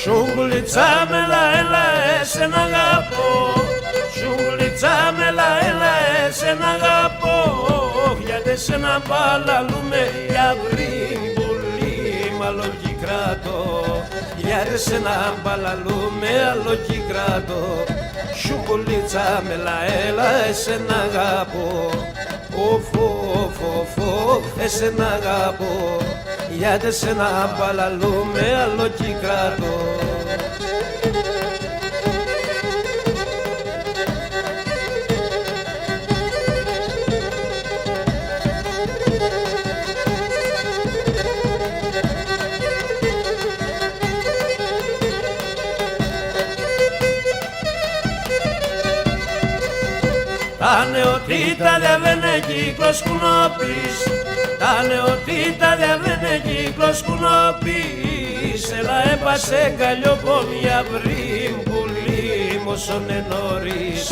Σουγκουλίτσα μελα έλα εσένα αγαπώ, Σουγκουλίτσα μελα έλα εσένα αγαπώ, γιατί εσένα μπαλαλούμε για βρύν πολύ μαλόκι κράτο, γιατί εσένα μπαλαλούμε αλόκι κράτο. Σουγκουλίτσα μελα έλα εσένα αγαπώ, οφ, εσένα αγαπώ, γιατί εσένα μπαλαλούμε αλόκι κράτο. Τα νεοτήτα δεν είναι κύκλος κουνόπης, τα νεοτήτα δεν είναι κύκλος κουνόπης, έλα έπασε καλλιοπόμια βρύν πουλί μόσον νωρίς,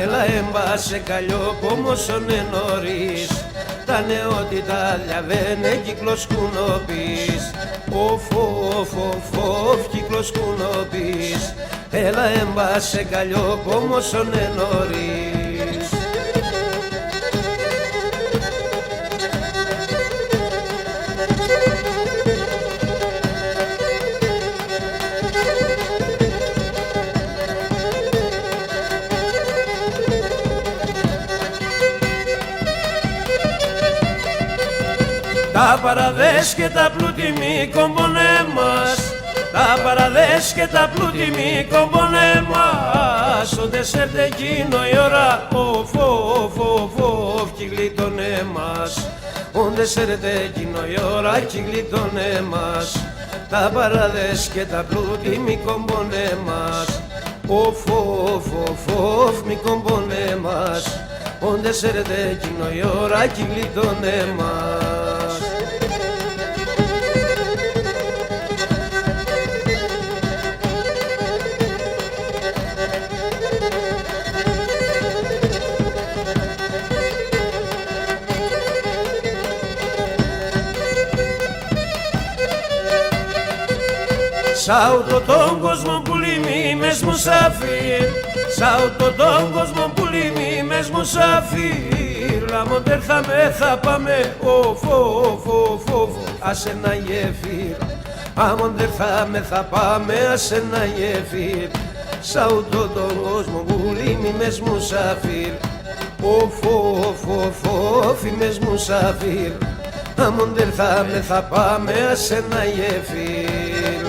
έλα έμπασε καλλιοπόμ όσον νωρίς, τα νεοτήτα δεν είναι κύκλος κουνόπης, οφ, κύκλος κουνόπης, έλα έμπασε καλλιοπόμ όσον νωρίς. Τα παραδές και τα πλούτη μη κομπονέ μας, τα παραδές και τα πλούτη μη κομπονέ μας, όντε σέρτε εκείνο η ώρα, οφ, κι γλίτωνε μας, όντε σέρτε εκείνο η ώρα, κι γλίτωνε μας, τα παραδές και τα πλούτη μη κομπονέ μας, οφ, μη κομπονέ μας, όντε σέρτε εκείνο η ώρα, κι γλίτωνε μας. Σ' ούτω τον κόσμο που λυμεί μες μουσαφίρ, σ' ούτω τον κόσμο που λυμεί μες μουσαφίρ, λάμον έρθαμε θα πάμε, οφ, ας ένα γεφύρ, άμον έρθαμε θα πάμε, ας ένα γεφύρ, σ' ούτω τον κόσμο που λυμεί μες μουσαφίρ, οφ, μες μουσαφίρ, άμον έρθαμε θα πάμε, ας ένα γεφύρ.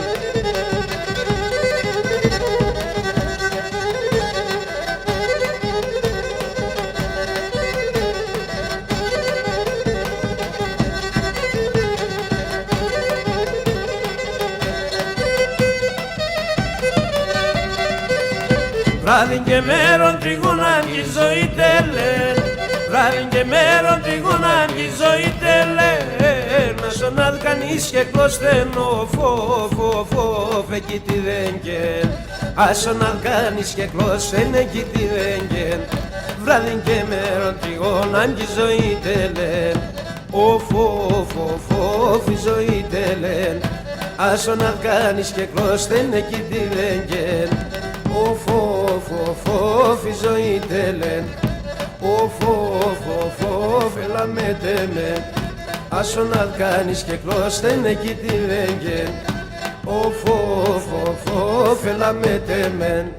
Βράδυ και μέρον τριγωνάν κι η ζωή τελέν, βράδυ και μέρον τριγωνάν κι η ζωή τελέν, να σωνάδ κανείς και κλώστεν, οφ, εκεί τι δεν κεν, ασωνάδ κανείς και κλώστεν, εκεί τι δεν κεν, βράδυ και μέρον τριγωνάν κι η ζωή τελέν, οφ, η ζωή τελέν, ασωνάδ κανείς και κλώστεν, εκεί τι δεν κεν, οφ, η ζωή τελέν, οφ, έλα με τεμεν, άσον να κάνεις και κλώστεν εκεί τη λέγεν, οφ, έλα με τεμεν.